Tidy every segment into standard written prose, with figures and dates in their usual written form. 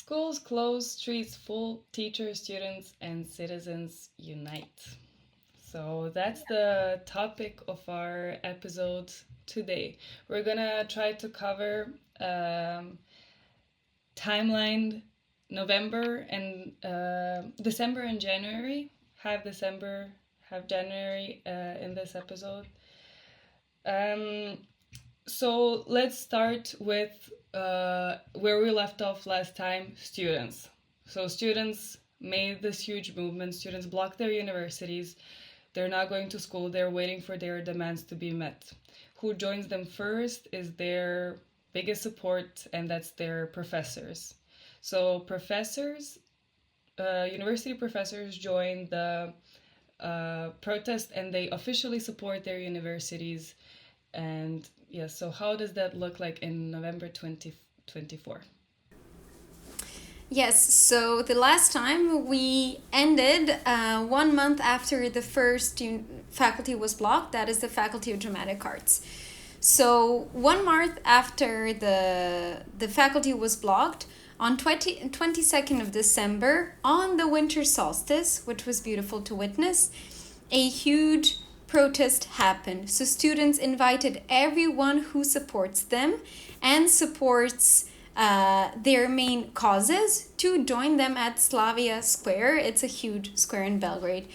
Schools close, streets full, teachers, students, and citizens unite. So that's the topic of our episode today. We're gonna try to cover timeline November and December and January. Have December, have January in this episode. Um, so let's start with where we left off last time, students. So students made this huge movement. Students blocked their universities. They're not going to school. They're waiting for their demands to be met. Who joins them first is their biggest support, and that's their professors. So professors, university professors join the protest, and they officially support their universities. And yes, so how does that look like in November 2024? Yes, so the last time we ended 1 month after the first faculty was blocked, that is the Faculty of Dramatic Arts. So 1 month after the faculty was blocked, on 22nd of December, on the winter solstice, which was beautiful to witness, a huge protest happened. So students invited everyone who supports them and supports their main causes to join them at Slavija Square. It's a huge square in Belgrade.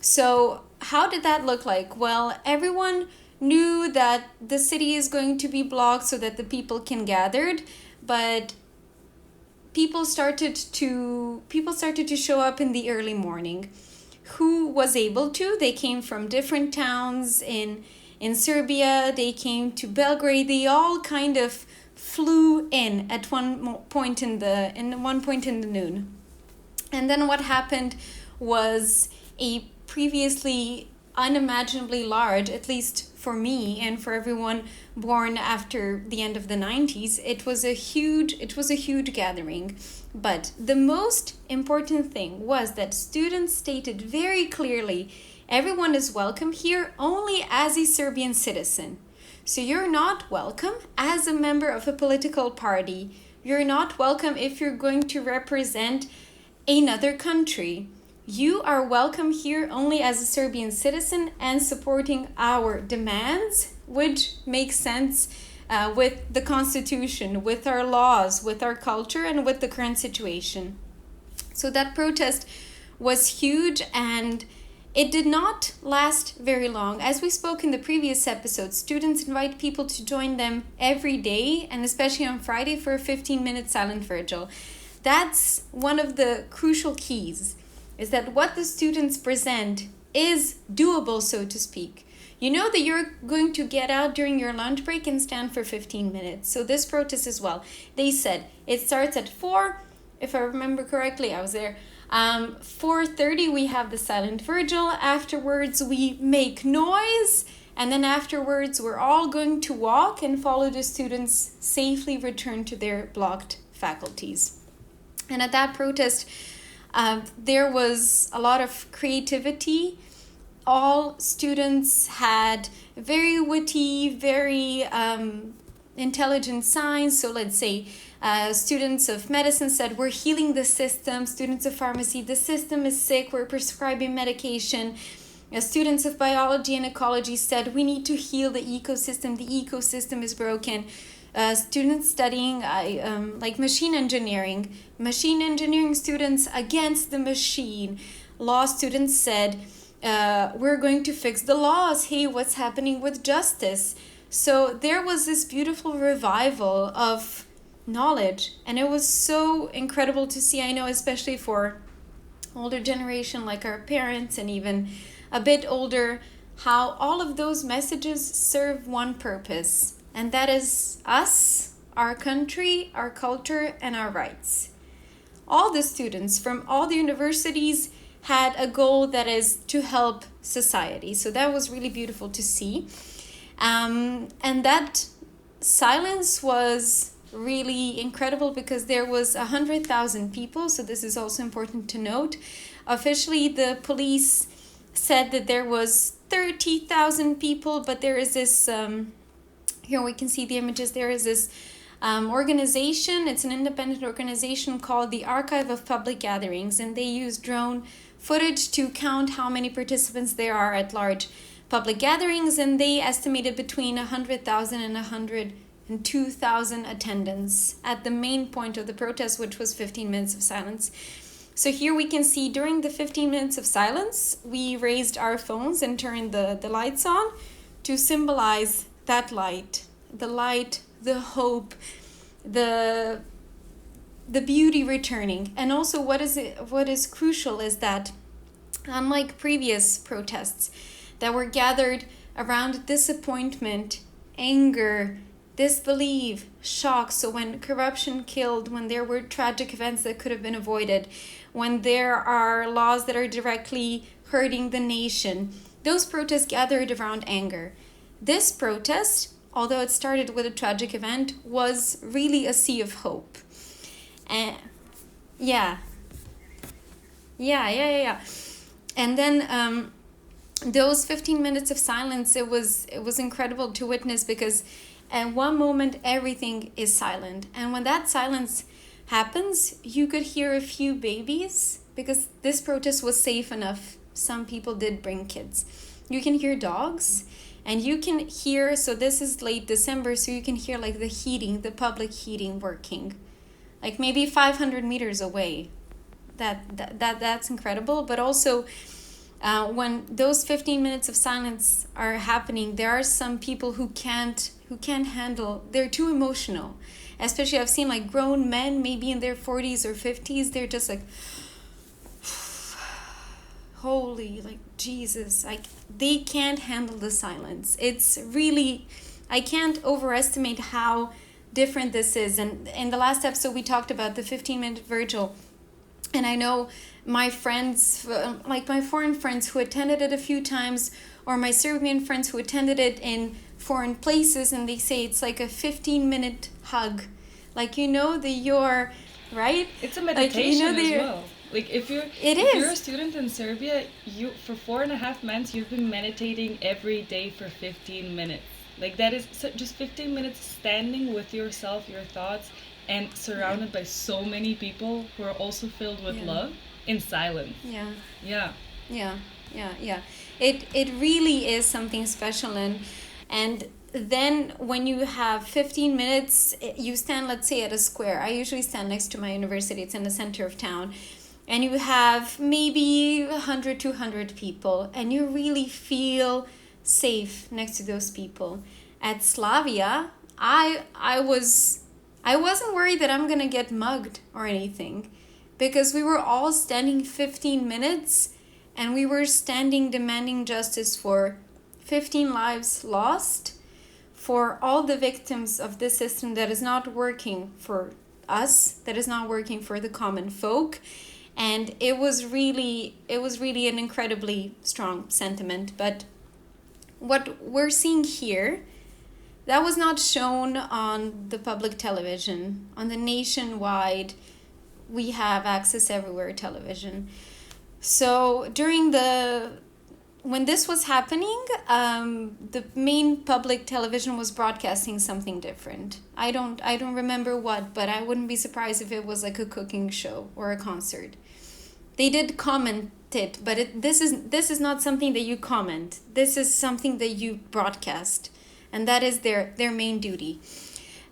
So how did that look like? Well, everyone knew that the city is going to be blocked so that the people can gather, but people started to show up in the early morning. Who was able to? They came from different towns in Serbia. They came to Belgrade. They all kind of flew in at one point in the noon. And then what happened was a previously unimaginably large, at least for me and for everyone born after the end of the 90s, it was a huge gathering. But the most important thing was that students stated very clearly, everyone is welcome here only as a Serbian citizen. So you're not welcome as a member of a political party. You're not welcome if you're going to represent another country. You are welcome here only as a Serbian citizen and supporting our demands, which makes sense with the constitution, with our laws, with our culture, and with the current situation. So that protest was huge, and it did not last very long. As we spoke in the previous episode, students invite people to join them every day, and especially on Friday, for a 15-minute silent vigil. That's one of the crucial keys, is that what the students present is doable, so to speak. You know that you're going to get out during your lunch break and stand for 15 minutes. So this protest as well. They said it starts at 4, if I remember correctly, I was there. 4:30 we have the silent vigil. Afterwards we make noise, and then afterwards we're all going to walk and follow the students safely return to their blocked faculties. And at that protest, there was a lot of creativity. All students had very witty, very intelligent signs. So let's say students of medicine said, we're healing the system. Students of pharmacy, the system is sick, we're prescribing medication. Students of biology and ecology said, we need to heal the ecosystem is broken. Students studying like machine engineering students against the machine. Law students said, we're going to fix the laws. Hey, what's happening with justice? So there was this beautiful revival of knowledge, and it was so incredible to see. I know, especially for older generation like our parents and even a bit older, how all of those messages serve one purpose, and that is us, our country, our culture, and our rights. All the students from all the universities had a goal that is to help society. So that was really beautiful to see. And that silence was really incredible because there was 100,000 people. So this is also important to note. Officially, the police said that there was 30,000 people, but there is this, here we can see the images, there is this organization. It's an independent organization called the Archive of Public Gatherings, and they use drone footage to count how many participants there are at large public gatherings, and they estimated between 100,000 and 102,000 attendance at the main point of the protest, which was 15 minutes of silence. So here we can see during the 15 minutes of silence, we raised our phones and turned the lights on to symbolize that light, the hope, the beauty returning. And also what is crucial is that unlike previous protests that were gathered around disappointment, anger, disbelief, shock, so when corruption killed, when there were tragic events that could have been avoided, when there are laws that are directly hurting the nation, those protests gathered around anger. This protest, although it started with a tragic event, was really a sea of hope. And yeah. And then those 15 minutes of silence, it was incredible to witness, because at one moment everything is silent, and when that silence happens, you could hear a few babies, because this protest was safe enough. Some people did bring kids. You can hear dogs, and you can hear, so this is late December, so you can hear like the public heating working, like maybe 500 meters away. That's incredible. But also when those 15 minutes of silence are happening, there are some people who can't handle, they're too emotional. Especially I've seen like grown men, maybe in their 40s or 50s, they're just like, holy, like Jesus, like they can't handle the silence. It's really, I can't overestimate how different this is. And in the last episode we talked about the 15-minute vigil, and I know my friends, like my foreign friends who attended it a few times, or my Serbian friends who attended it in foreign places, and they say it's like a 15-minute hug. Like, you're, right? It's a meditation as well. Like if you're a student in Serbia, you for 4.5 months you've been meditating every day for 15 minutes. Like that is just 15 minutes standing with yourself, your thoughts, and surrounded by so many people who are also filled with love in silence. Yeah. It really is something special, and then when you have 15 minutes, you stand, let's say, at a square. I usually stand next to my university. It's in the center of town. And you have maybe 100, 200 people, and you really feel safe next to those people. At Slavija, I wasn't worried that I'm gonna get mugged or anything, because we were all standing 15 minutes, and we were standing demanding justice for 15 lives lost, for all the victims of this system that is not working for us, that is not working for the common folk. And it was really an incredibly strong sentiment. But what we're seeing here, that was not shown on the public television, on the nationwide, we have access everywhere television. So when this was happening, the main public television was broadcasting something different. I don't remember what, but I wouldn't be surprised if it was like a cooking show or a concert. They did comment it, but this is not something that you comment. This is something that you broadcast, and that is their main duty.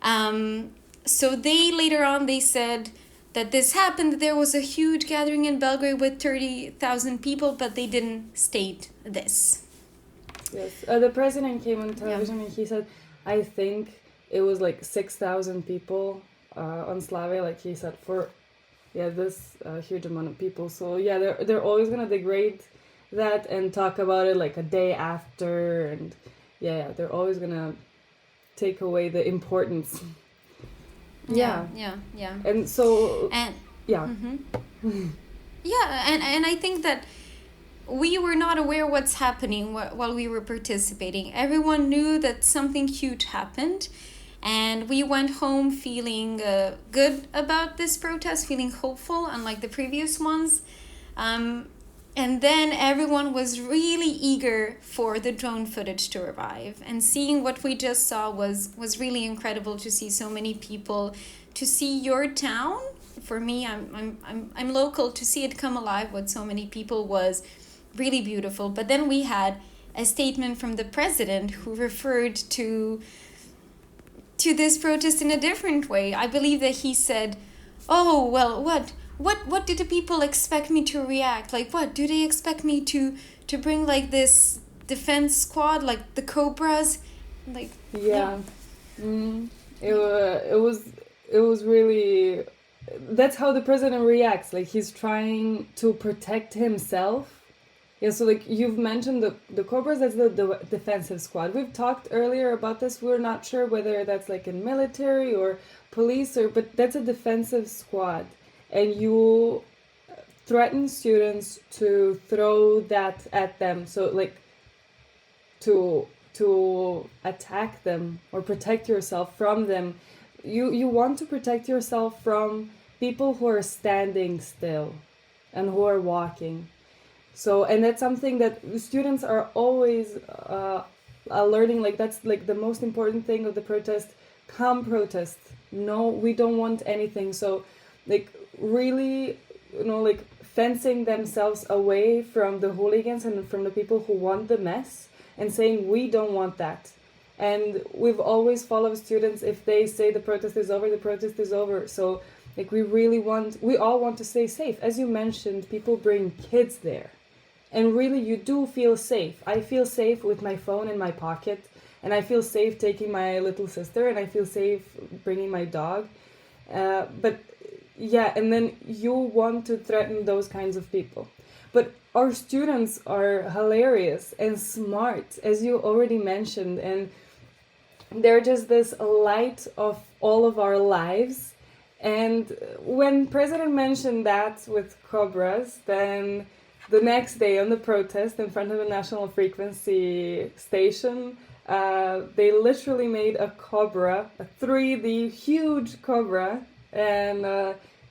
So later on they said that this happened. There was a huge gathering in Belgrade with 30,000 people, but they didn't state this. Yes, the president came on television and he said, I think it was like 6,000 people on Slavia, like he said, for this huge amount of people. So they're always gonna degrade that and talk about it like a day after, and they're always gonna take away the importance. Yeah. And so and I think that we were not aware what's happening while we were participating. Everyone knew that something huge happened, and we went home feeling good about this protest, feeling hopeful, unlike the previous ones. And then everyone was really eager for the drone footage to arrive. And seeing what we just saw was really incredible, to see so many people, to see your town. For me, I'm local, to see it come alive with so many people was really beautiful. But then we had a statement from the president who referred to this protest in a different way. I believe that he said, "Oh, well, what do the people expect me to react? Like, what do they expect me to bring, like, this defense squad, like the Cobras?" Like, yeah. It was really, that's how the president reacts. Like, he's trying to protect himself. Yeah, so like you've mentioned the Cobras, that's the defensive squad. We've talked earlier about this. We're not sure whether that's like in military or police, but that's a defensive squad. And you threaten students to throw that at them. So like to attack them or protect yourself from them. You want to protect yourself from people who are standing still and who are walking. So, and that's something that students are always learning. Like, that's like the most important thing of the protest. Come protest. No, we don't want anything. So, like, really, like fencing themselves away from the hooligans and from the people who want the mess, and saying we don't want that. And we've always followed students. If they say the protest is over, the protest is over. So, like, we all want to stay safe. As you mentioned, people bring kids there. And really, you do feel safe. I feel safe with my phone in my pocket. And I feel safe taking my little sister. And I feel safe bringing my dog. But yeah, and then you want to threaten those kinds of people. But our students are hilarious and smart, as you already mentioned. And they're just this light of all of our lives. And when President mentioned that with Cobras, then the next day on the protest in front of the National Frequency Station, they literally made a Cobra, a 3D huge Cobra, and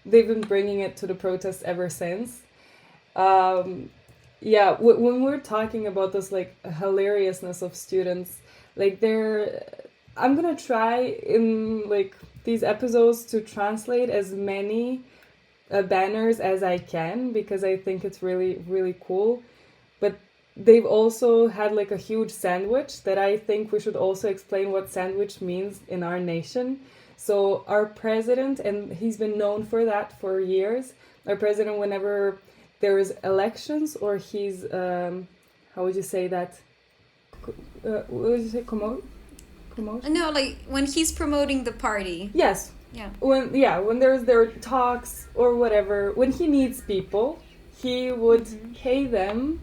they've been bringing it to the protest ever since. Yeah, when we're talking about this, like, hilariousness of students, like, I'm gonna try in, like, these episodes to translate as many banners as I can, because I think it's really, really cool. But they've also had, like, a huge sandwich that I think we should also explain what sandwich means in our nation. So our president, and he's been known for that for years, our president, whenever there is elections or he's, how would you say that? What would you say? Promotion? no, like when he's promoting the party. Yes. Yeah. When there are talks or whatever, when he needs people, he would pay them,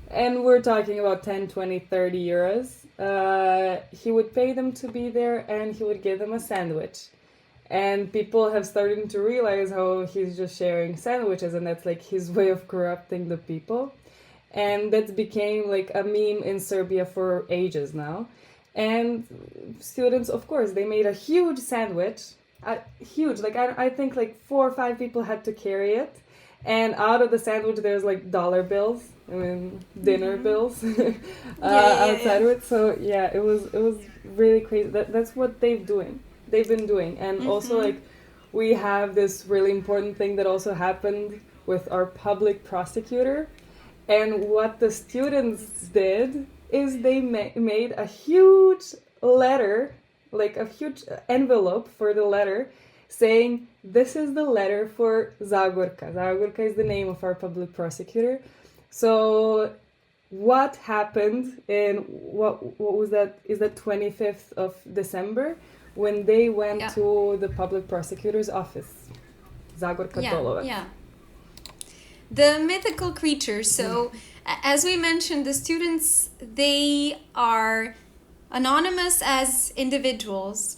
and we're talking about 10, 20, 30 euros. He would pay them to be there, and he would give them a sandwich. And people have started to realize how he's just sharing sandwiches, and that's like his way of corrupting the people. And that became like a meme in Serbia for ages now. And students, of course, they made a huge sandwich, huge, like I think like 4 or 5 people had to carry it. And out of the sandwich, there's like dollar bills, dinner bills outside of it. So yeah, it was really crazy. That's what they've been doing. And also, like, we have this really important thing that also happened with our public prosecutor. And what the students did is they made a huge letter, like a huge envelope for the letter, saying, this is the letter for Zagorka. Zagorka is the name of our public prosecutor. So what happened in, what was that, is that 25th of December, when they went to the public prosecutor's office, Zagorka Dolovac. Yeah. The mythical creature. So, as we mentioned, the students, they are anonymous as individuals,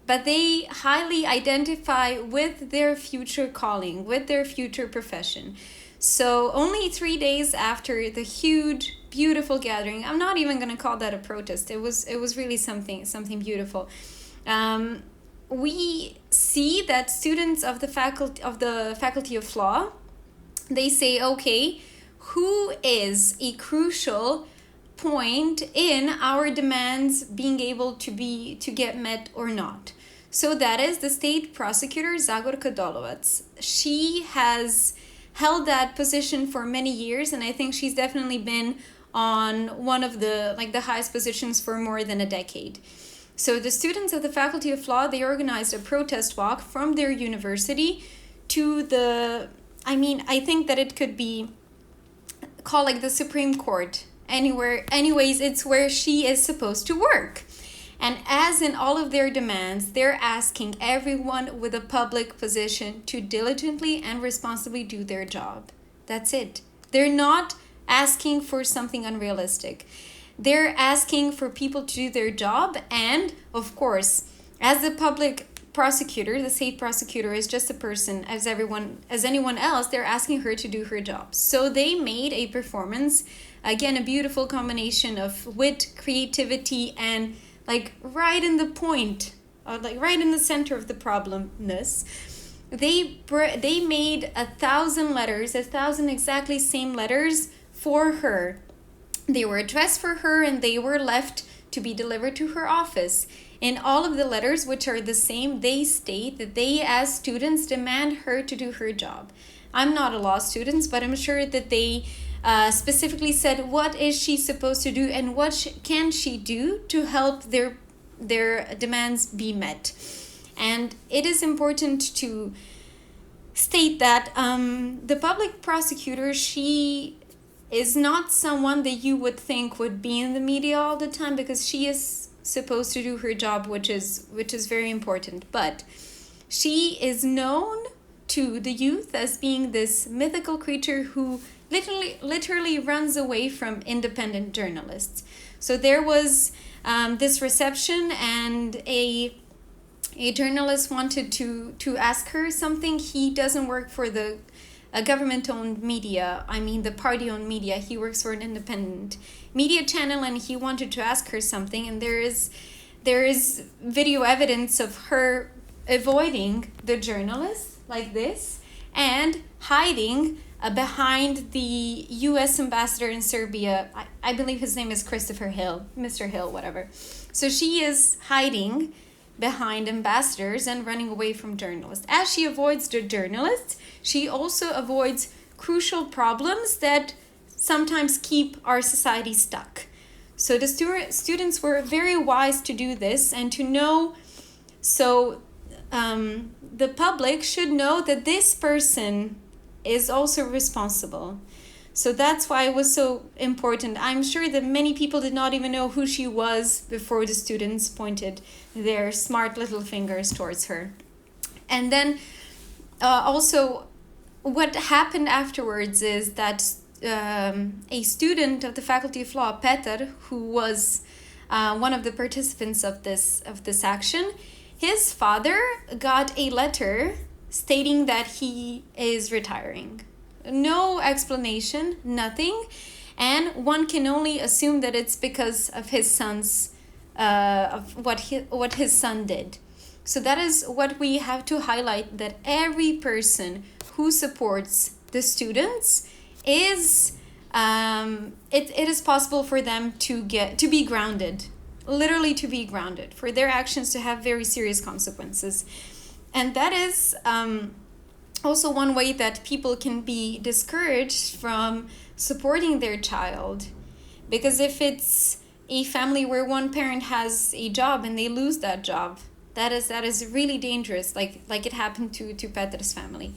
but they highly identify with their future calling, with their future profession. So only 3 days after the huge, beautiful gathering, I'm not even going to call that a protest. It was really something beautiful. We see that students of the faculty of law, they say, okay, who is a crucial point in our demands being able to get met or not. So that is the state prosecutor Zagorka Dolovac. She has held that position for many years, and I think she's definitely been on one of the highest positions for more than a decade. So the students of the Faculty of Law, they organized a protest walk from their university to I think that it could be called like the Supreme Court. Anyways, it's where she is supposed to work. And as in all of their demands, they're asking everyone with a public position to diligently and responsibly do their job. That's it. They're not asking for something unrealistic. They're asking for people to do their job. And of course, as the public prosecutor, the state prosecutor is just a person as anyone else. They're asking her to do her job. So they made a performance, again, a beautiful combination of wit, creativity, and right in the point, right in the center of the problemness. They made 1,000 letters, 1,000 exactly same letters for her. They were addressed for her, and they were left to be delivered to her office. In all of the letters, which are the same, they state that they, as students, demand her to do her job. I'm not a law student, but I'm sure that they specifically said what is she supposed to do and what can she do to help their demands be met. And it is important to state that the public prosecutor, she is not someone that you would think would be in the media all the time, because she is supposed to do her job, which is very important. But she is known to the youth as being this mythical creature who literally runs away from independent journalists. So there was this reception, and a journalist wanted to ask her something. He doesn't work for the government-owned media, the party-owned media. He works for an independent media channel, and he wanted to ask her something, and there is video evidence of her avoiding the journalist like this and hiding behind the U.S. ambassador in Serbia. I believe his name is Christopher Hill, Mr. Hill, whatever. So she is hiding behind ambassadors and running away from journalists. As she avoids the journalists, she also avoids crucial problems that sometimes keep our society stuck. So the students were very wise to do this and to know. So the public should know that this person is also responsible. So that's why it was so important. I'm sure that many people did not even know who she was before the students pointed their smart little fingers towards her. And then also what happened afterwards is that a student of the Faculty of Law, Petar, who was one of the participants of this action, his father got a letter stating that he is retiring. No explanation, nothing, and one can only assume that it's because of his son's of what his son did. So that is what we have to highlight, that every person who supports the students is it is possible for them to be grounded, literally to be grounded, for their actions to have very serious consequences. And that is also one way that people can be discouraged from supporting their child. Because if it's a family where one parent has a job and they lose that job, that is really dangerous, like it happened to Petar's family.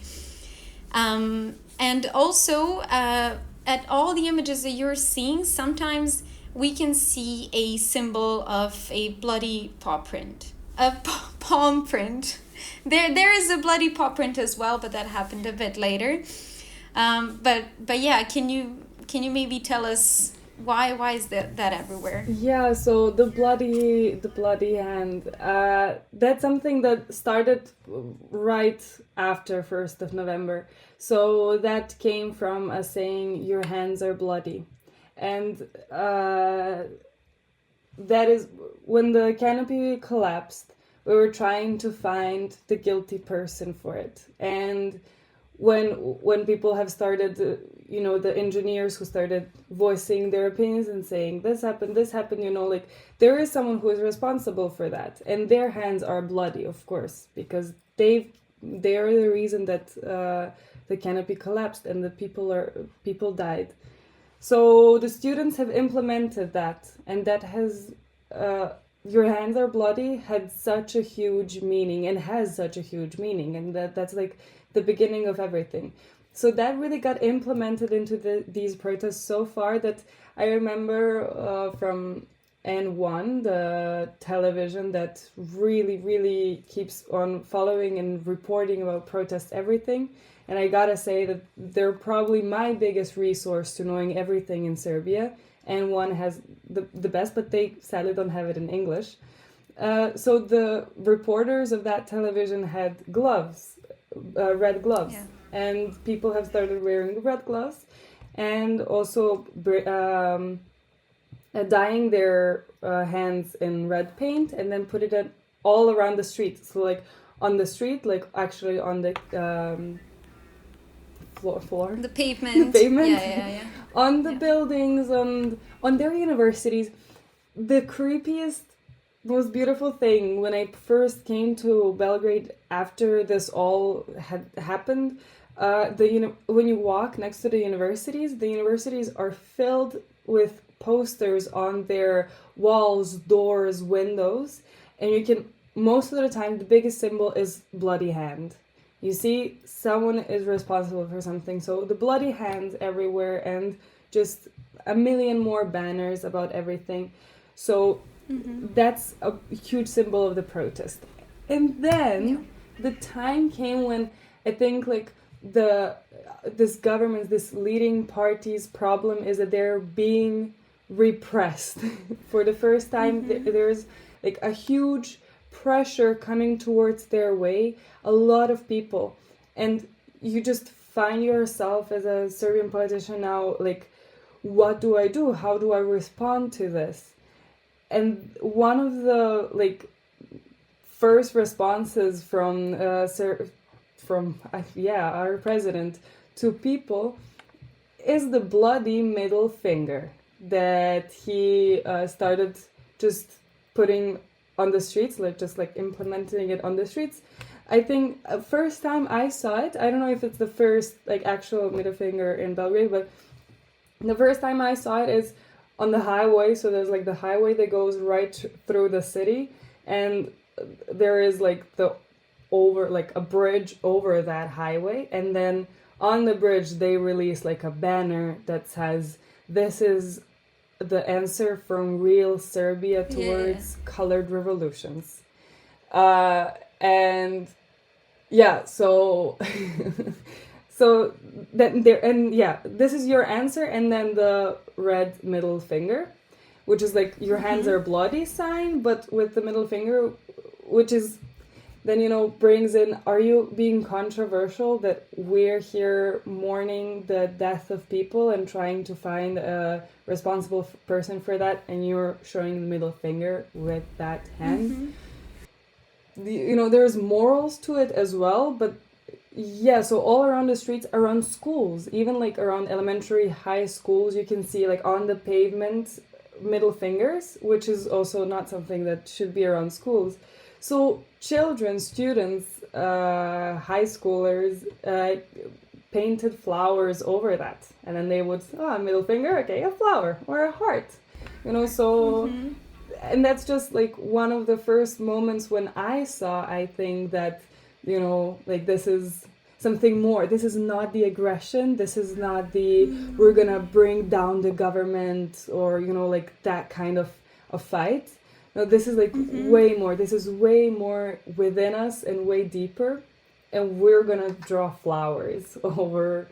And also, at all the images that you're seeing, sometimes we can see a symbol of a bloody paw print, a palm print. There is a bloody paw print as well, but that happened a bit later. But yeah, can you maybe tell us why is that everywhere? Yeah, so the bloody hand, that's something that started right after 1st of November. So that came from a saying, "Your hands are bloody," and that is when the canopy collapsed. We were trying to find the guilty person for it, and when people have started, the engineers who started voicing their opinions and saying this happened, like there is someone who is responsible for that, and their hands are bloody, of course, because they are the reason that the canopy collapsed and the people died. So the students have implemented that, and that has your hands are bloody had such a huge meaning, and has such a huge meaning, and that's like the beginning of everything. So that really got implemented into these protests so far that I remember from N1, the television that really, really keeps on following and reporting about protests, everything. And I gotta say that they're probably my biggest resource to knowing everything in Serbia. N1 has the best, but they sadly don't have it in English. So the reporters of that television had gloves, red gloves. Yeah. And people have started wearing red gloves, and also dyeing their hands in red paint, and then put it all around the street. So like on the street, like actually on the floor, The pavement. the pavement, Yeah. on the buildings, on their universities. The creepiest, most beautiful thing when I first came to Belgrade after this all had happened. When you walk next to the universities are filled with posters on their walls, doors, windows, and you can, most of the time, the biggest symbol is bloody hand. You see, someone is responsible for something, so the bloody hands everywhere, and just a million more banners about everything. So that's a huge symbol of the protest. And then the time came when I think like this government, this leading party's problem is that they're being repressed. For the first time, there's like a huge pressure coming towards their way, a lot of people, and you just find yourself as a Serbian politician now, like, what do I do? How do I respond to this? And one of the like first responses from our president to people is the bloody middle finger that he started just putting on the streets, like implementing it on the streets. I think first time I saw it, I don't know if it's the first like actual middle finger in Belgrade, but the first time I saw it is on the highway. So there's like the highway that goes right through the city, and there is like a bridge over that highway, and then on the bridge they release like a banner that says, "This is the answer from real Serbia towards colored revolutions." And yeah, so so then there, and yeah, this is your answer, and then the red middle finger, which is like your hands are bloody sign, but with the middle finger, which is then, brings in, are you being controversial that we're here mourning the death of people and trying to find a responsible person for that, and you're showing the middle finger with that hand? There's morals to it as well, but yeah, so all around the streets, around schools, even like around elementary, high schools, you can see like on the pavement middle fingers, which is also not something that should be around schools. So children, students, high schoolers painted flowers over that, and then they would, middle finger, okay, a flower or a heart, so and that's just like one of the first moments when I saw, I think that, like this is something more. This is not the aggression. This is not the we're gonna bring down the government or like that kind of a fight. No, this is like way more. This is way more within us and way deeper, and we're gonna draw flowers over.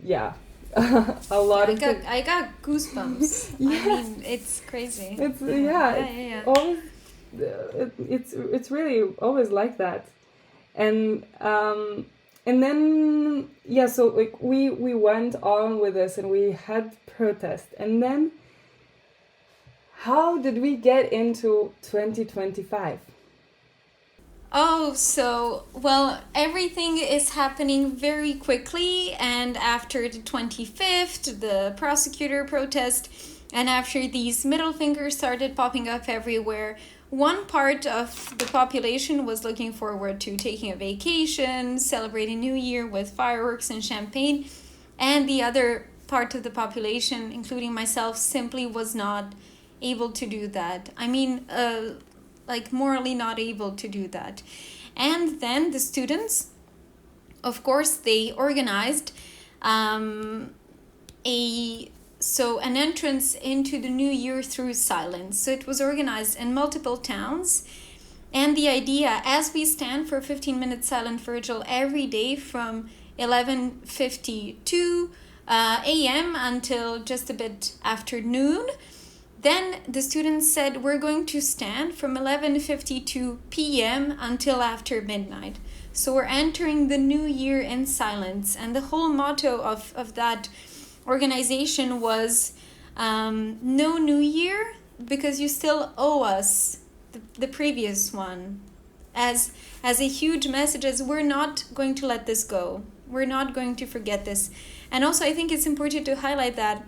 Yeah. A lot of I got goosebumps. Yes. I mean, it's crazy. It's always it's really always like that. And then so like we went on with this, and we had protest, and then how did we get into 2025? Oh, so, well, everything is happening very quickly, and after the 25th, the prosecutor protest, and after these middle fingers started popping up everywhere, one part of the population was looking forward to taking a vacation, celebrating New Year with fireworks and champagne, and the other part of the population, including myself, simply was not able to do that. I mean, like morally not able to do that. And then the students, of course, they organized an entrance into the new year through silence. So it was organized in multiple towns. And the idea, as we stand for 15-minute silent vigil every day from 11:52 a.m. until just a bit after noon, then the students said we're going to stand from 11:52 p.m. until after midnight. So we're entering the new year in silence. And the whole motto of that organization was no new year, because you still owe us the previous one. As a huge message, as we're not going to let this go. We're not going to forget this. And also I think it's important to highlight that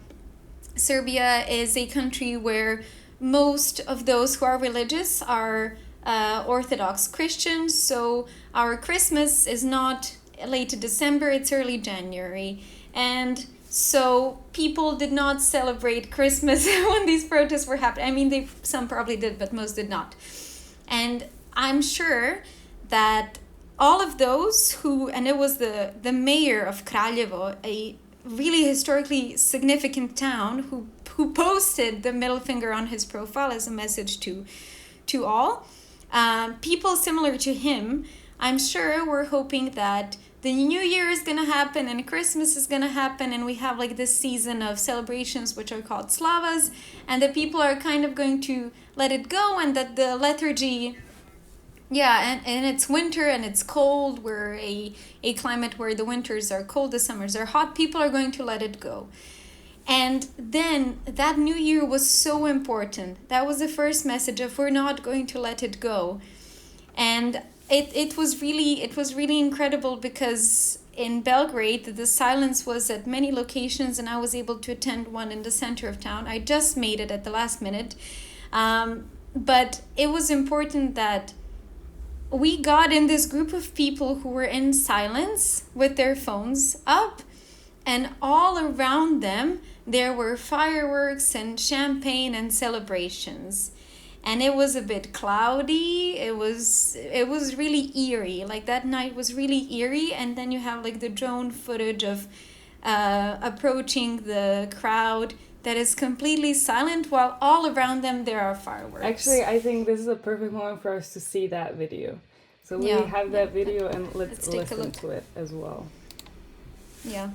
Serbia is a country where most of those who are religious are Orthodox Christians, so our Christmas is not late December, it's early January. And so people did not celebrate Christmas when these protests were happening. I mean, some probably did, but most did not. And I'm sure that all of those who, and it was the mayor of Kraljevo, a really historically significant town, who posted the middle finger on his profile as a message to all people similar to him. I'm sure we're hoping that the new year is gonna happen and Christmas is gonna happen, and we have like this season of celebrations which are called Slavas, and that people are kind of going to let it go, and that the lethargy, and it's winter and it's cold. We're a climate where the winters are cold, the summers are hot. People are going to let it go. And then that new year was so important. That was the first message of we're not going to let it go. And it was really incredible, because in Belgrade the silence was at many locations, and I was able to attend one in the center of town. I just made it at the last minute. But it was important that we got in this group of people who were in silence with their phones up, and all around them there were fireworks and champagne and celebrations. And it was a bit cloudy. It was really eerie. Like that night was really eerie. And then you have like the drone footage of approaching the crowd that is completely silent, while all around them there are fireworks. Actually, I think this is a perfect moment for us to see that video. So we have that video, and let's listen to it as well. Yeah.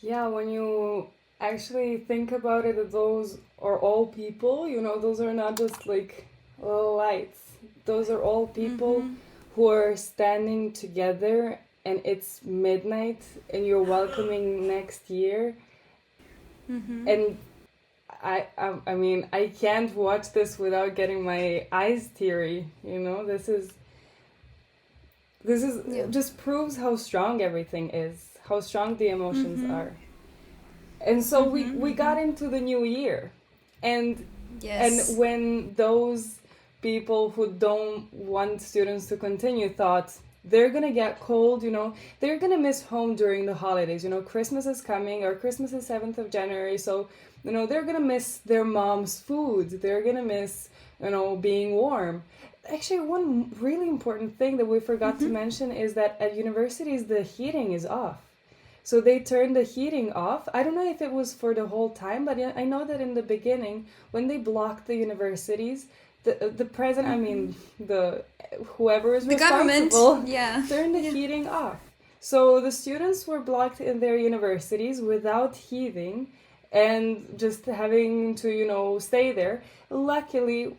Yeah, when you actually think about it, that those are all people, those are not just like little lights. Those are all people who are standing together, and it's midnight, and you're welcoming next year. And I mean, I can't watch this without getting my eyes teary, you know. This is just proves how strong everything is, how strong the emotions are. And so we got into the new year, and Yes. and when those people who don't want students to continue thought they're gonna get cold, you know, they're gonna miss home during the holidays, you know, Christmas is coming, or Christmas is 7th of January, so, you know, they're gonna miss their mom's food, they're gonna miss, you know, being warm. Actually, one really important thing that we forgot to mention is that at universities the heating is off. So they turned the heating off. I don't know if it was for the whole time, but I know that in the beginning, when they blocked the universities, the president, I mean, the whoever is The government, responsible, yeah. turned the heating off. So the students were blocked in their universities without heating and just having to, you know, stay there. Luckily,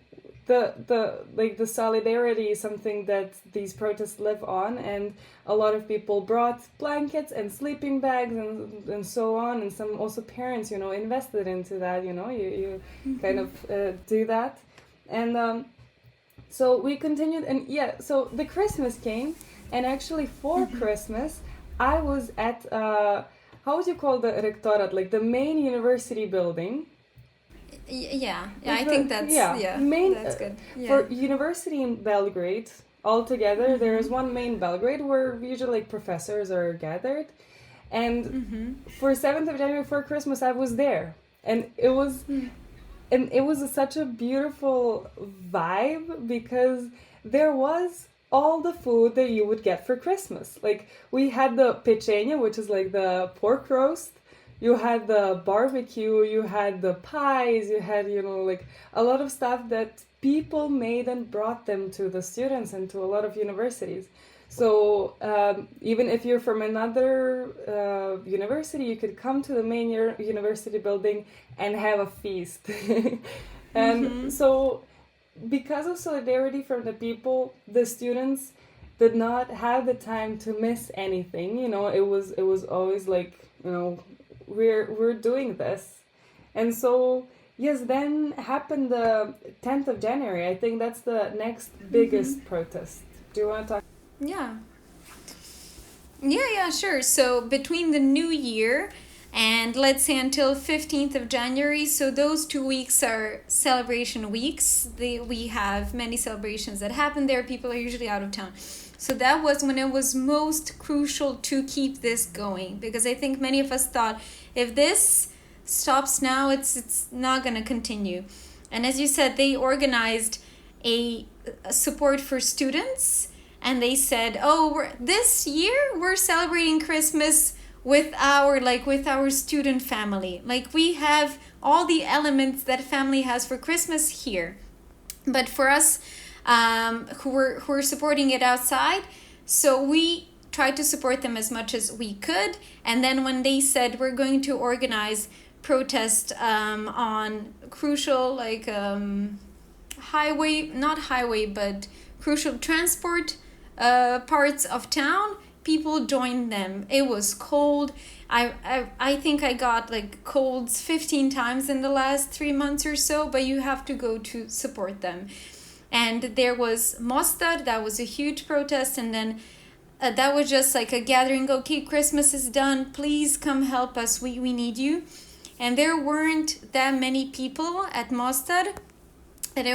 the solidarity is something that these protests live on, and a lot of people brought blankets and sleeping bags and so on, and some also parents, you know, invested into that, you know, you kind of do that. And so we continued, and yeah, so the Christmas came, and actually for Christmas I was at how would you call the rectorat, like the main university building. Yeah, I think that's main, that's good. Yeah. For university in Belgrade, altogether, there is one main Belgrade where usually like professors are gathered, and for 7th of January, for Christmas, I was there, and it was such a beautiful vibe because there was all the food that you would get for Christmas. Like we had the pečenje, which is like the pork roast. You had the barbecue, you had the pies, you had, you know, like a lot of stuff that people made and brought them to the students and to a lot of universities. So even if you're from another university, you could come to the main university building and have a feast. And so because of solidarity from the people, the students did not have the time to miss anything. You know, it was always like, you know, we're doing this. And so yes, then happened the 10th of January. I think that's the next biggest protest. Do you want to talk? Yeah, sure. So between the new year and let's say until 15th of January, so those 2 weeks are celebration weeks. We have many celebrations that happen there. People are usually out of town. So that was when it was most crucial to keep this going, because I think many of us thought if this stops now, it's not going to continue. And as you said, they organized a support for students, and they said, this year we're celebrating Christmas with our student family. Like we have all the elements that family has for Christmas here. But for us, who were supporting it outside, so we tried to support them as much as we could. And then when they said we're going to organize protest on crucial crucial transport parts of town, people joined them. It was cold. I think I got like colds 15 times in the last 3 months or so, but you have to go to support them. And there was Mostar, that was a huge protest, and then that was just like a gathering. Okay, Christmas is done, please come help us, we need you. And there weren't that many people at Mostar, and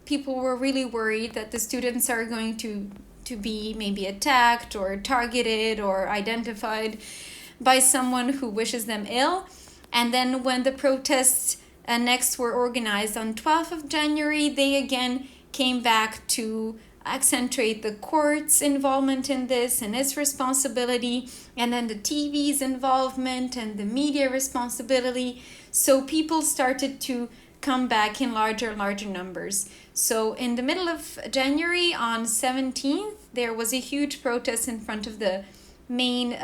people were really worried that the students are going to be maybe attacked or targeted or identified by someone who wishes them ill. And then when the protests next were organized on 12th of January, they again came back to accentuate the court's involvement in this and its responsibility, and then the TV's involvement and the media responsibility. So people started to come back in larger and larger numbers. So in the middle of January, on 17th, there was a huge protest in front of the main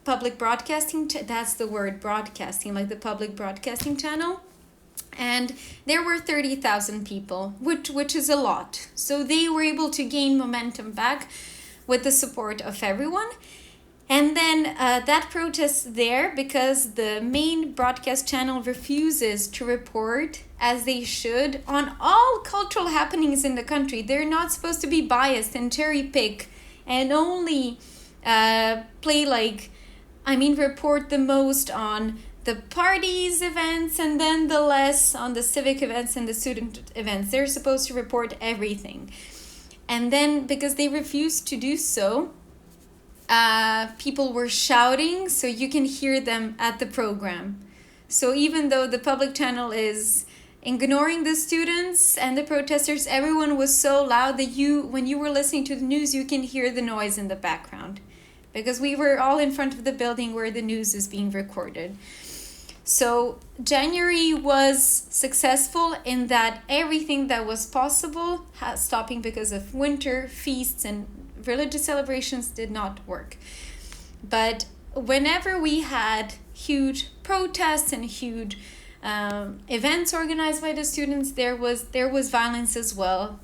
public broadcasting, that's the word, broadcasting, like the public broadcasting channel. And there were 30,000 people, which is a lot. So they were able to gain momentum back with the support of everyone. And then that protest there because the main broadcast channel refuses to report, as they should, on all cultural happenings in the country. They're not supposed to be biased and cherry pick and only report the most on the parties events and then the less on the civic events and the student events. They're supposed to report everything. And then because they refused to do so, people were shouting, so you can hear them at the program. So even though the public channel is ignoring the students and the protesters, everyone was so loud that when you were listening to the news, you can hear the noise in the background. Because we were all in front of the building where the news is being recorded. So January was successful in that everything that was possible, stopping because of winter, feasts, and religious celebrations, did not work. But whenever we had huge protests and huge events organized by the students, there was violence as well.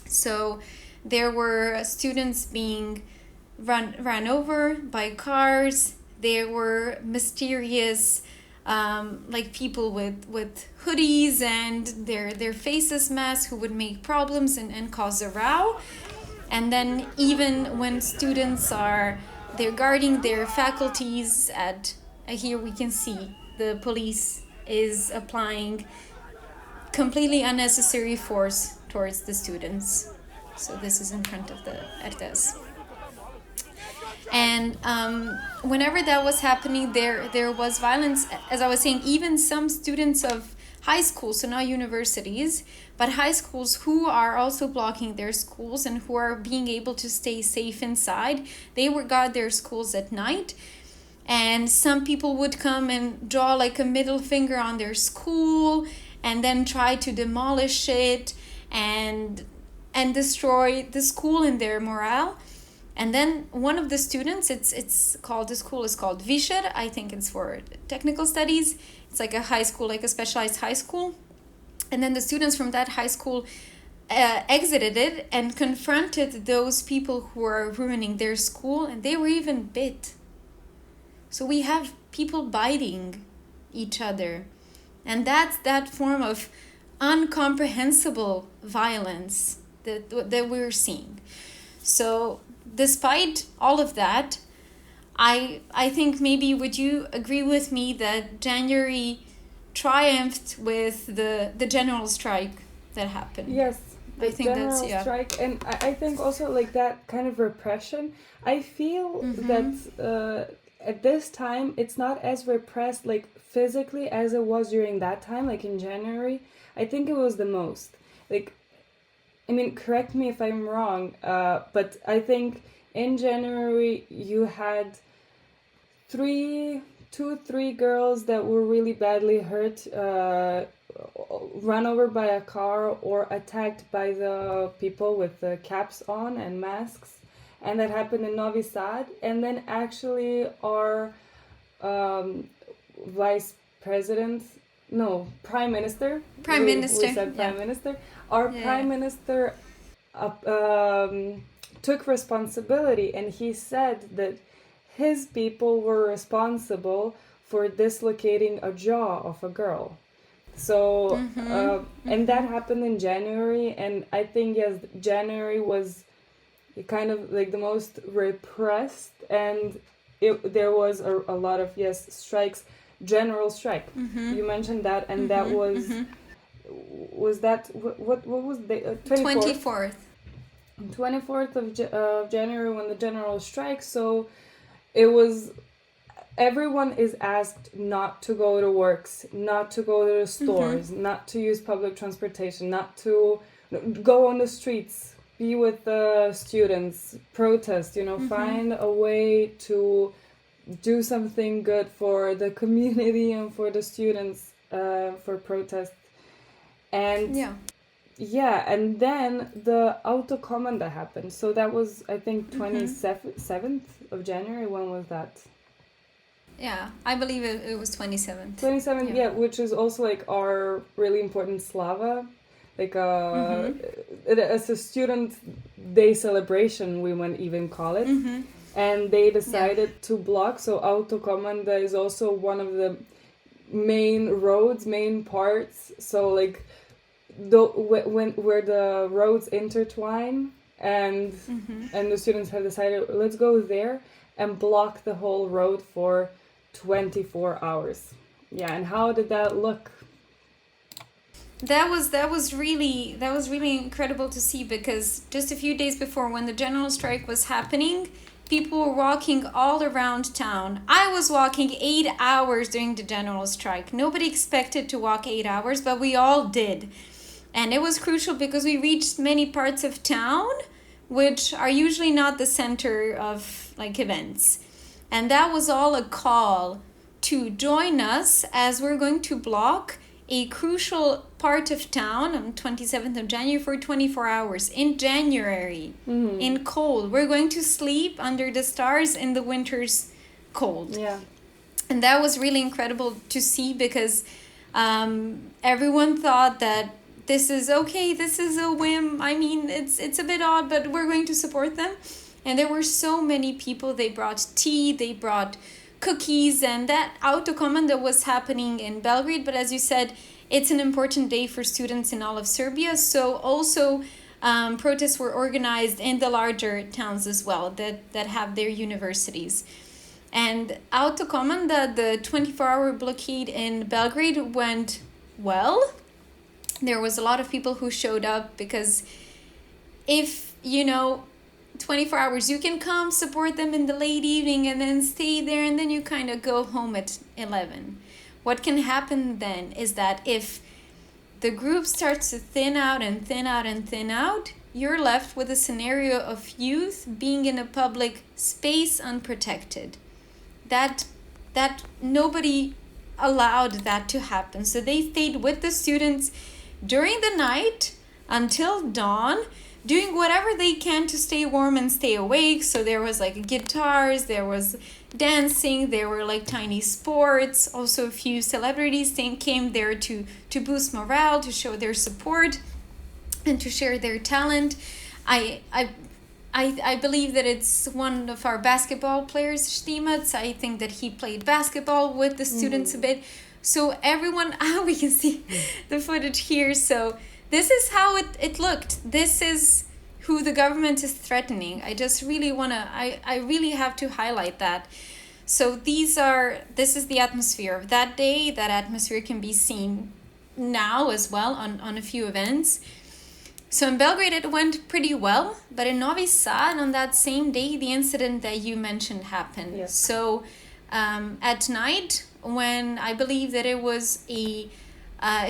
So there were students being run over by cars. There were mysterious people with hoodies and their faces masked who would make problems and cause a row. And then even when students they're guarding their faculties here we can see the police is applying completely unnecessary force towards the students. So this is in front of the RTS. And whenever that was happening, there was violence. As I was saying, even some students of high schools, so not universities, but high schools who are also blocking their schools and who are being able to stay safe inside, they would guard their schools at night. And some people would come and draw like a middle finger on their school and then try to demolish it and destroy the school and their morale. And then one of the students, the school is called vigils. I think it's for technical studies. It's like a high school, like a specialized high school. And then the students from that high school exited it and confronted those people who are ruining their school, and they were even bit. So we have people biting each other. And that's that form of incomprehensible violence that we're seeing. So despite all of that, I think maybe would you agree with me that January triumphed with the general strike that happened? Yes, the I think general strike, and I think also like that kind of repression. I feel that at this time it's not as repressed like physically as it was during that time, like in January. I think it was the most. Like, I mean, correct me if I'm wrong, but I think in January you had 3 girls that were really badly hurt, run over by a car or attacked by the people with the caps on and masks. And that happened in Novi Sad. And then actually our Prime Minister. We said Prime Minister. Our Prime Minister took responsibility, and he said that his people were responsible for dislocating a jaw of a girl. So, and that happened in January, and I think, yes, January was kind of like the most repressed, and there was a lot of, strikes, general strike. You mentioned that, and that was that, what was the 24th? 24th of January when the general strike. So it was, everyone is asked not to go to works, not to go to the stores, not to use public transportation, not to go on the streets, be with the students, protest, find a way to do something good for the community and for the students, for protest. And and then the autocommanda happened. So that was, I think, 27th of January. When was that? Yeah, I believe it was 27th. 27th, which is also like our really important Slava. Like as a student day celebration, we might even call it. and they decided to block. So Autokomanda is also one of the main roads, main parts. So like where the roads intertwine, and the students have decided, let's go there and block the whole road for 24 hours. Yeah, and how did that look? That was really incredible to see, because just a few days before, when the general strike was happening, people were walking all around town. I was walking 8 hours during the general strike. Nobody expected to walk 8 hours, but we all did. And it was crucial because we reached many parts of town which are usually not the center of like events. And that was all a call to join us, as we're going to block a crucial part of town on 27th of January for 24 hours in January, in cold. We're going to sleep under the stars in the winter's cold. Yeah. And that was really incredible to see, because everyone thought that this is okay, this is a whim. I mean, it's a bit odd, but we're going to support them. And there were so many people. They brought tea, they brought cookies, and that Autokomanda was happening in Belgrade. But as you said, it's an important day for students in all of Serbia. So also protests were organized in the larger towns as well that have their universities. And Autokomanda, the 24-hour blockade in Belgrade, went well. There was a lot of people who showed up, because if, 24 hours, you can come support them in the late evening and then stay there, and then you kind of go home at 11. What can happen then is that if the group starts to thin out and thin out and thin out, you're left with a scenario of youth being in a public space unprotected. That nobody allowed that to happen. So they stayed with the students during the night until dawn, doing whatever they can to stay warm and stay awake. So there was like guitars, there was dancing, there were like tiny sports. Also a few celebrities came there to boost morale, to show their support and to share their talent. I believe that it's one of our basketball players, Stimac. I think that he played basketball with the students a bit. So everyone, we can see the footage here. So this is how it looked. This is who the government is threatening. I just really I really have to highlight that. So this is the atmosphere of that day. That atmosphere can be seen now as well on a few events. So in Belgrade it went pretty well, but in Novi Sad on that same day, the incident that you mentioned happened. Yes. So at night, when I believe that it was a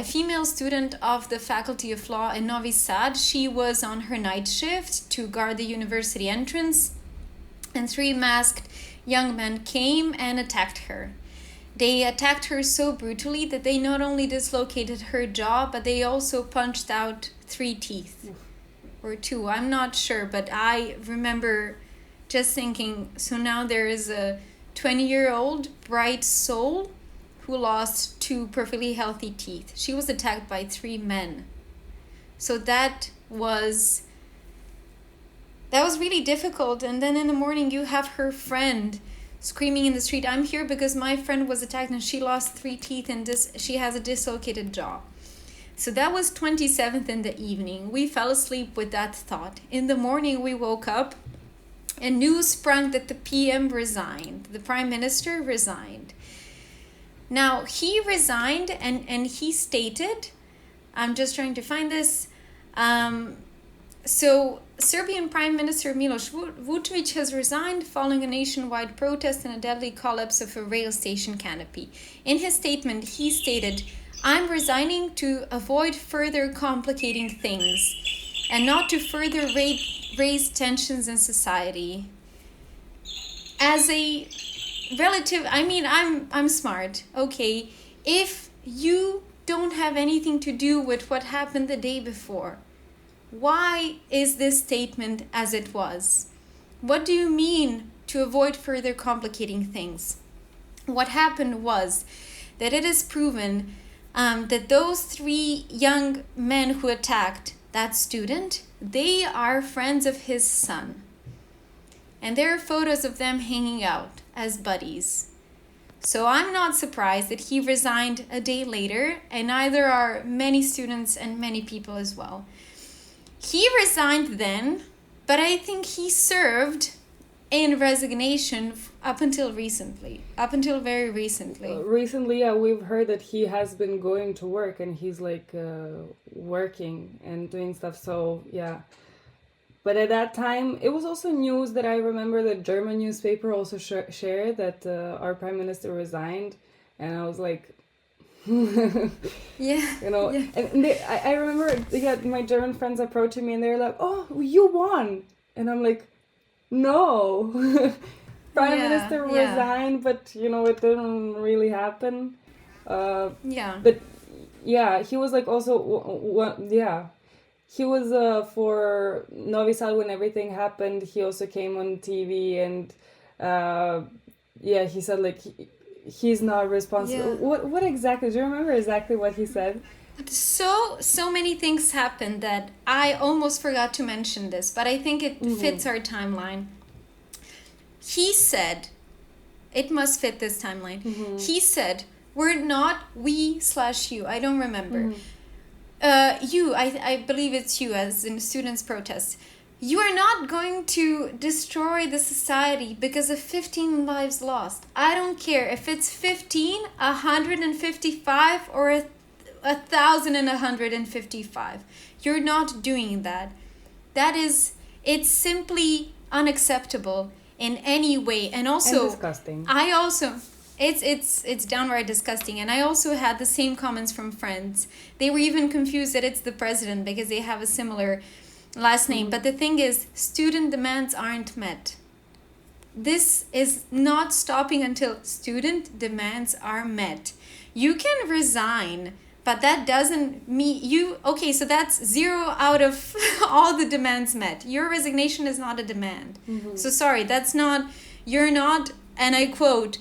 female student of the Faculty of Law in Novi Sad, she was on her night shift to guard the university entrance, and 3 masked young men came and attacked her. They attacked her so brutally that they not only dislocated her jaw, but they also punched out 3 teeth. Or 2, I'm not sure, but I remember just thinking, so now there is a 20-year-old bright soul who lost 2 perfectly healthy teeth. She was attacked by 3 men. So that was really difficult. And then in the morning you have her friend screaming in the street, I'm here because my friend was attacked and she lost 3 teeth and she has a dislocated jaw. So that was 27th in the evening. We fell asleep with that thought. In the morning we woke up and news sprung that the PM resigned. The Prime Minister resigned. Now, he resigned and he stated, I'm just trying to find this. So, Serbian Prime Minister Miloš Vučević has resigned following a nationwide protest and a deadly collapse of a rail station canopy. In his statement, he stated, I'm resigning to avoid further complicating things and not to further raise tensions in society. As a relative, I mean, I'm smart, okay? If you don't have anything to do with what happened the day before, why is this statement as it was? What do you mean to avoid further complicating things? What happened was that it is proven that those 3 young men who attacked that student, they are friends of his son. and there are photos of them hanging out as buddies. So I'm not surprised that he resigned a day later, and neither are many students and many people as well. He resigned then, but I think he served in resignation up until very recently. Recently, yeah, we've heard that he has been going to work and he's like working and doing stuff. So yeah, but at that time, it was also news that I remember the German newspaper also shared that our prime minister resigned, and I was like, Yeah. you know, Yeah. and I remember my German friends approaching me and they're like, "Oh, you won," and I'm like, "No." Prime Minister resigned, but you know it didn't really happen. Yeah. But yeah, he was like also he was for Novi Sad when everything happened. He also came on TV and he said like he's not responsible. Yeah. What exactly? Do you remember exactly what he said? So many things happened that I almost forgot to mention this, but I think it fits our timeline. He said, it must fit this timeline. He said, we're not we/you. I don't remember. I believe it's you, as in students' protests. You are not going to destroy the society because of 15 lives lost. I don't care if it's 15, 155, or 1,155. You're not doing that. It's simply unacceptable in any way. And also, and disgusting. It's downright disgusting. And I also had the same comments from friends. They were even confused that it's the president because they have a similar last name. But the thing is, student demands aren't met. This is not stopping until student demands are met. You can resign, but that doesn't mean so that's 0 out of all the demands met. Your resignation is not a demand. So sorry, you're not, and I quote,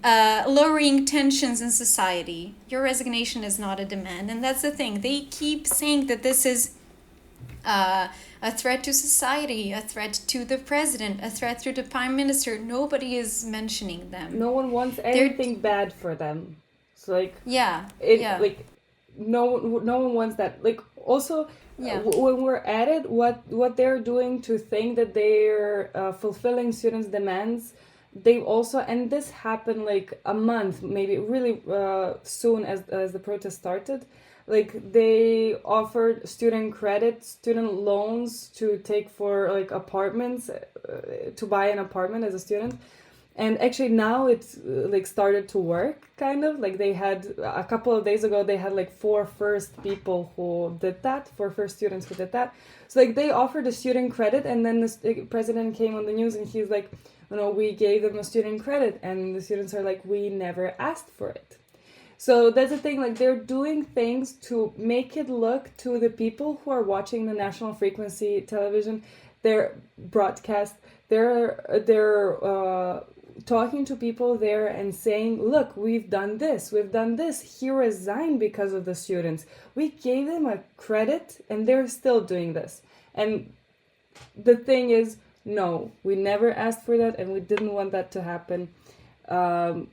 lowering tensions in society. Your resignation is not a demand. And that's the thing. They keep saying that this is a threat to society, a threat to the president, a threat to the prime minister. Nobody is mentioning them. No one wants anything bad for them. So like like no one wants that. Like also when we're at it, what they're doing to think that they're fulfilling students' demands, they also, and this happened like a month, maybe really soon as the protest started. Like they offered student credit, student loans to take for like apartments, to buy an apartment as a student. And actually now it's like started to work kind of. Like they had a couple of days ago, they had like 4 first people who did that, 4 first students who did that. So like they offered a student credit, and then the president came on the news and he's like, we gave them a student credit, and the students are like, we never asked for it. So that's the thing, like they're doing things to make it look to the people who are watching the national frequency television, their broadcast, they're talking to people there and saying, look, we've done this, he resigned because of the students, we gave them a credit and they're still doing this. And the thing is, no, we never asked for that and we didn't want that to happen. And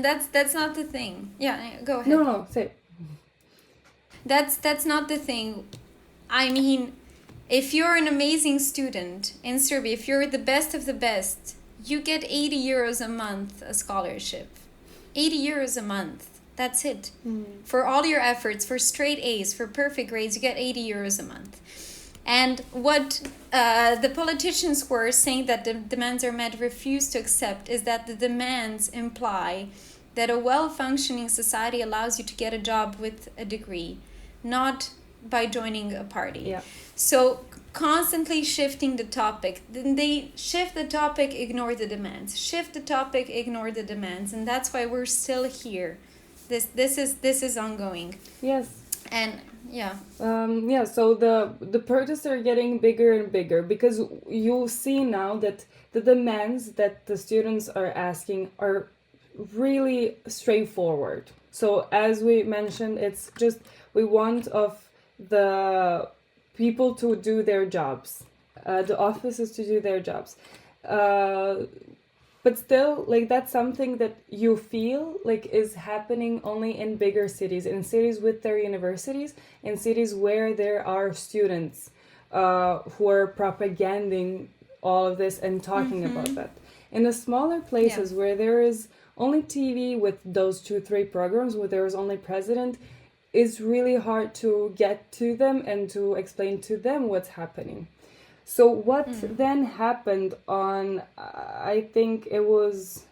that's not the thing. Yeah, go ahead. No, say it. That's not the thing. I mean, if you're an amazing student in Serbia, if you're the best of the best, you get 80 euros a month a scholarship. 80 euros a month. That's it. For all your efforts, for straight A's, for perfect grades, you get 80 euros a month. And what the politicians were saying that the demands are met refused to accept is that the demands imply that a well-functioning society allows you to get a job with a degree, not by joining a party. Yeah. So constantly shifting the topic. Then they shift the topic, ignore the demands. Shift the topic, ignore the demands. And that's why we're still here. This is ongoing. Yes. And so the protests are getting bigger and bigger because you see now that the demands that the students are asking are really straightforward. So as we mentioned, it's just we want of the people to do their jobs, the officers to do their jobs. But still, like, that's something that you feel like is happening only in bigger cities, in cities with their universities, in cities where there are students who are propaganding all of this and talking about that. In the smaller places where there is only TV with those 2-3 programs, where there is only president, it's really hard to get to them and to explain to them what's happening. So what then happened on, I think it was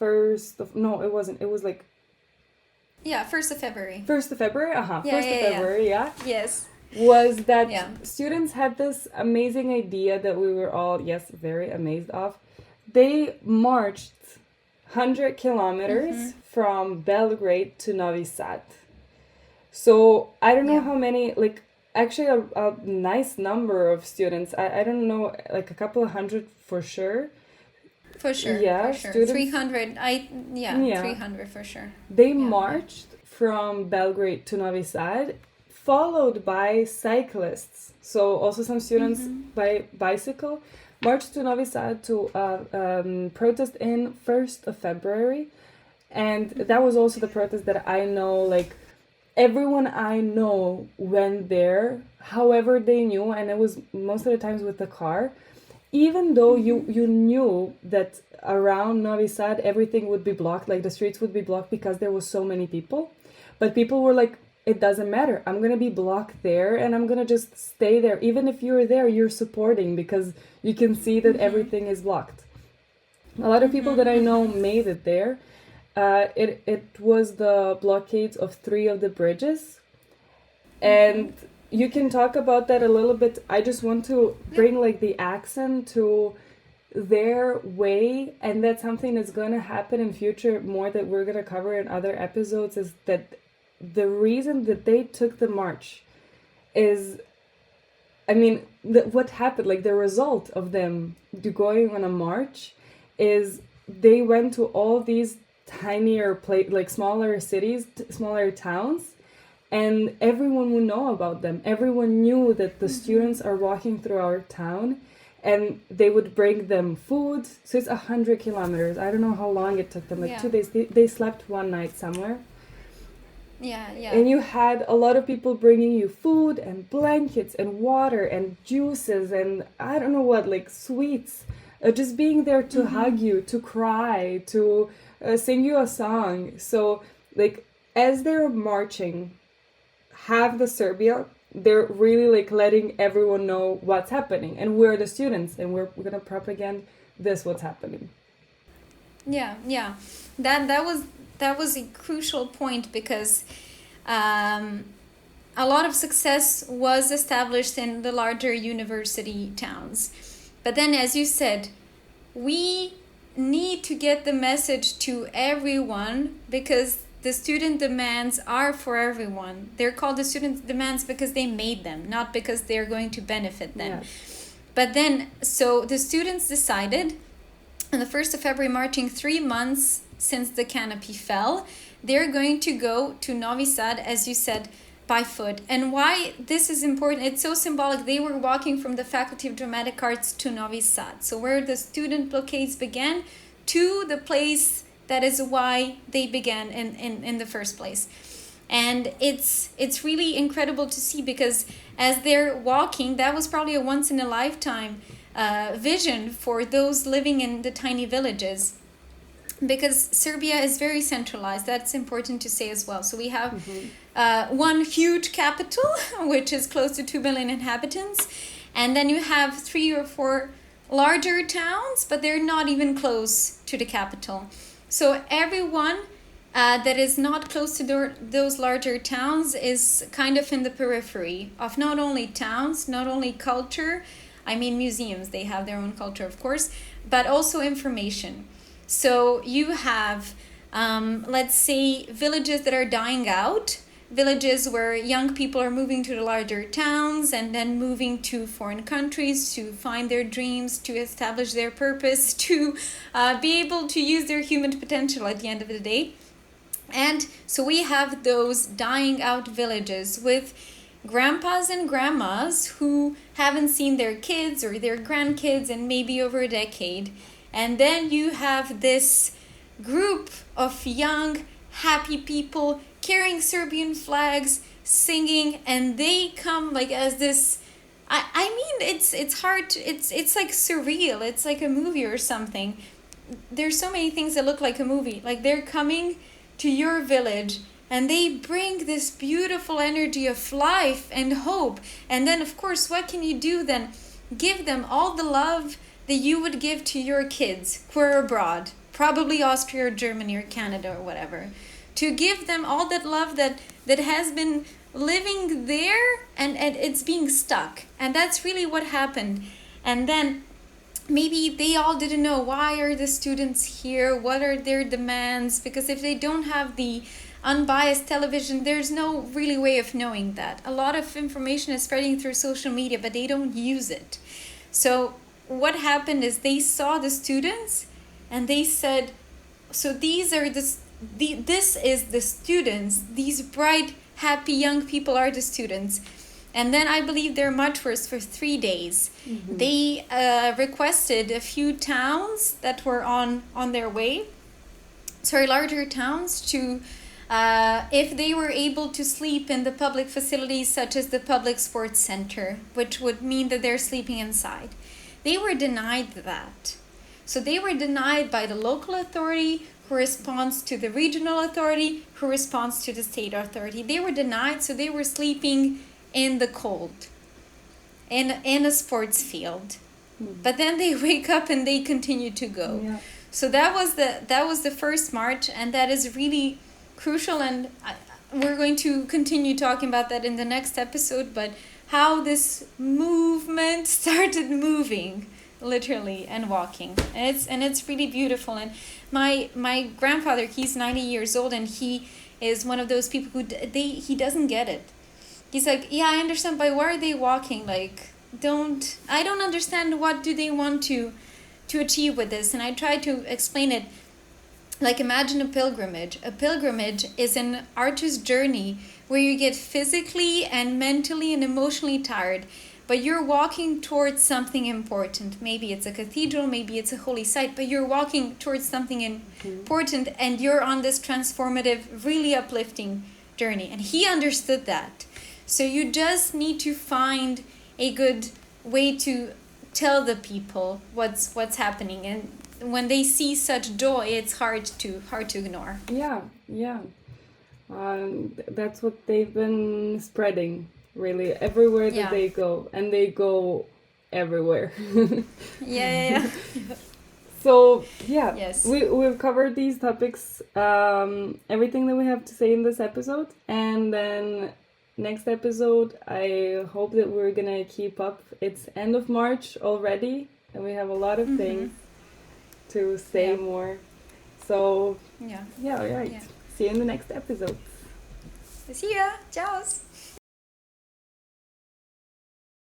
it wasn't, it was like... Yeah, 1st of February. 1st of February, Yeah, 1st of February, yeah. Yes. Was that students had this amazing idea that we were all, very amazed of. They marched 100 kilometers from Belgrade to Novi Sad. So I don't know how many, like, actually a nice number of students. I don't know, like a couple of hundred for sure. For sure. Yeah, for sure. students. 300. 300 for sure. They marched from Belgrade to Novi Sad, followed by cyclists. So also some students by bicycle marched to Novi Sad to protest in 1st of February. And that was also the protest that I know, like, everyone I know went there, however they knew, and it was most of the times with the car. Even though you knew that around Novi Sad everything would be blocked, like the streets would be blocked because there was so many people. But people were like, it doesn't matter. I'm going to be blocked there and I'm going to just stay there. Even if you're there, you're supporting because you can see that everything is blocked. A lot of people that I know made it there. It was the blockades of 3 of the bridges. And you can talk about that a little bit. I just want to bring like the accent to their way, and that's something that's going to happen in future more that we're going to cover in other episodes, is that the reason that they took the march is, I mean, what happened, like the result of them going on a march is they went to all these tinier like smaller cities, smaller towns, and everyone would know about them. Everyone knew that the students are walking through our town, and they would bring them food. So it's 100 kilometers. I don't know how long it took them, like 2 days. They slept one night somewhere. Yeah. And you had a lot of people bringing you food and blankets and water and juices and I don't know what, like sweets. Just being there to hug you, to cry, to sing you a song. So, like, as they're marching, half the Serbia, they're really like letting everyone know what's happening, and we're the students, and we're gonna propaganda this what's happening. Yeah. That was a crucial point, because a lot of success was established in the larger university towns. But then, as you said, we need to get the message to everyone, because the student demands are for everyone. They're called the student demands because they made them, not because they're going to benefit them. Yes. But then, so the students decided on the 1st of February, marching 3 months since the canopy fell, they're going to go to Novi Sad, as you said, by foot. And why this is important, it's so symbolic. They were walking from the Faculty of Dramatic Arts to Novi Sad. So where the student blockades began to the place that is why they began in the first place. And it's really incredible to see, because as they're walking, that was probably a once in a lifetime vision for those living in the tiny villages. Because Serbia is very centralized. That's important to say as well. So we have one huge capital, which is close to 2 million inhabitants. And then you have 3 or 4 larger towns, but they're not even close to the capital. So everyone that is not close to those larger towns is kind of in the periphery of not only towns, not only culture, I mean museums, they have their own culture of course, but also information. So you have, let's say, villages that are dying out, villages where young people are moving to the larger towns and then moving to foreign countries to find their dreams, to establish their purpose, to be able to use their human potential at the end of the day. And so we have those dying out villages with grandpas and grandmas who haven't seen their kids or their grandkids in maybe over a decade. And then you have this group of young, happy people carrying Serbian flags, singing, and they come like as this. I mean, it's hard. It's like surreal. It's like a movie or something. There's so many things that look like a movie. Like they're coming to your village and they bring this beautiful energy of life and hope. And then, of course, what can you do then? Give them all the love that you would give to your kids who are abroad, probably Austria or Germany or Canada or whatever. To give them all that love that has been living there and it's being stuck. And that's really what happened. And then maybe they all didn't know, why are the students here, what are their demands, because if they don't have the unbiased television, there's no really way of knowing that. A lot of information is spreading through social media, but they don't use it. So what happened is they saw the students and they said, so these are this is the students, these bright, happy young people are the students. And then I believe their march was for 3 days. Mm-hmm. They requested a few towns that were on their way, larger towns, to if they were able to sleep in the public facilities such as the public sports center, which would mean that they're sleeping inside. They were denied that. So they were denied by the local authority, who responds to the regional authority, who responds to the state authority. They were denied, so they were sleeping in the cold, in a sports field. Mm-hmm. But then they wake up and they continue to go. Yeah. So that was the first march, and that is really crucial, and we're going to continue talking about that in the next episode, but how this movement started moving, literally, and walking. And it's really beautiful. And my grandfather, he's 90 years old, and he is one of those people who he doesn't get it. He's like, yeah, I understand, but why are they walking? Like, I don't understand, what do they want to achieve with this? And I try to explain it. Like, imagine a pilgrimage. A pilgrimage is an arduous journey where you get physically and mentally and emotionally tired, but you're walking towards something important. Maybe it's a cathedral, maybe it's a holy site, but you're walking towards something important, and you're on this transformative, really uplifting journey. And he understood that. So you just need to find a good way to tell the people what's happening, and when they see such joy, it's hard to ignore. Yeah. That's what they've been spreading, really, everywhere that they go, and they go everywhere. Yeah. So yes, we've covered these topics, everything that we have to say in this episode, and then next episode, I hope that we're gonna keep up. It's end of March already, and we have a lot of things to say more. So, yeah. See you in the next episode. See ya. Ciao.